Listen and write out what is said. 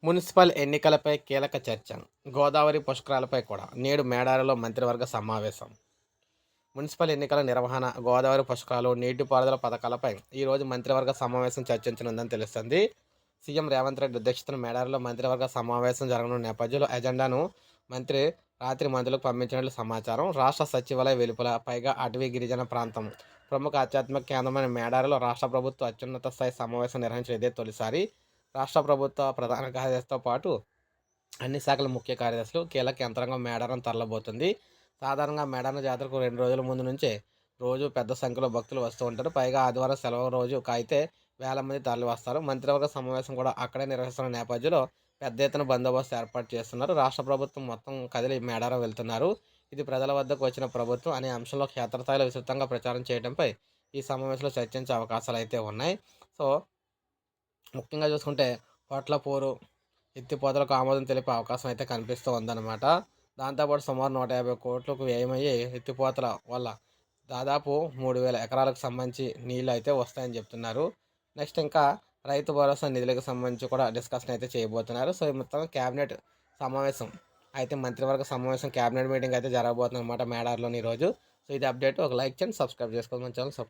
Municipal ఎన్నికలపై కీలక చర్చ. గోదావరి పుష్కరాలపై కూడా నేడు మేడారంలో మంత్రివర్గ సమావేశం. మున్సిపల్ ఎన్నికల నిర్వహణ, గోదావరి పుష్కరాలు, నీటిపారుదల పథకాలపై ఈరోజు మంత్రివర్గ సమావేశం చర్చించనుందని తెలుస్తుంది. సీఎం రేవంత్ రెడ్డి అధ్యక్షతన మేడారంలో మంత్రివర్గ సమావేశం జరగనున్న నేపథ్యంలో ఎజెండాను మంత్రి రాత్రి మంత్రులకు పంపించినట్లు సమాచారం. రాష్ట్ర సచివాలయ వెలుపల పైగా అటవీ గిరిజన ప్రాంతం ప్రముఖ ఆధ్యాత్మిక కేంద్రమైన మేడారంలో రాష్ట్ర ప్రభుత్వ అత్యున్నత స్థాయి సమావేశం నిర్వహించడం ఇదే తొలిసారి. రాష్ట్ర ప్రభుత్వ ప్రధాన కార్యదర్శితో పాటు అన్ని శాఖల ముఖ్య కార్యదర్శులు, కీలక యంత్రాంగం మేడారం తరలబోతుంది. సాధారణంగా మేడారం జాతరకు 2 రోజుల ముందు నుంచే రోజు పెద్ద సంఖ్యలో భక్తులు వస్తూ ఉంటారు. పైగా ఆదివారం సెలవు రోజు అయితే వేల మంది తరలి వస్తారు. మంత్రివర్గ సమావేశం కూడా అక్కడే నిర్వహిస్తున్న నేపథ్యంలో పెద్ద ఎత్తున బందోబస్తు ఏర్పాటు చేస్తున్నారు. రాష్ట్ర ప్రభుత్వం మొత్తం కదిలి మేడారం వెళ్తున్నారు. ఇది ప్రజల వద్దకు వచ్చిన ప్రభుత్వం అనే అంశంలో క్షేత్రస్థాయిలో విస్తృతంగా ప్రచారం చేయడంపై ఈ సమావేశంలో చర్చించే అవకాశాలు అయితే ఉన్నాయి. సో ముఖ్యంగా చూసుకుంటే పొట్ల పోరు ఎత్తిపోతలకు ఆమోదం తెలిపే అవకాశం అయితే కనిపిస్తూ ఉందన్నమాట. దాంతోపాటు సుమారు 150 కోట్లకు వ్యయమయ్యే ఎత్తిపోతల వల్ల దాదాపు 3000 ఎకరాలకు సంబంధించి నీళ్ళు అయితే వస్తాయని చెప్తున్నారు. నెక్స్ట్ ఇంకా రైతు భరోసా నిధులకు సంబంధించి కూడా డిస్కషన్ అయితే చేయబోతున్నారు. సో ఈ మొత్తం క్యాబినెట్ సమావేశం అయితే మంత్రివర్గ సమావేశం క్యాబినెట్ మీటింగ్ అయితే జరగబోతుంది అనమాట మేడార్లోని ఈరోజు. సో ఇది అప్డేట్. ఒక లైక్ చేయండి, సబ్స్క్రైబ్ చేసుకోండి మన ఛానల్.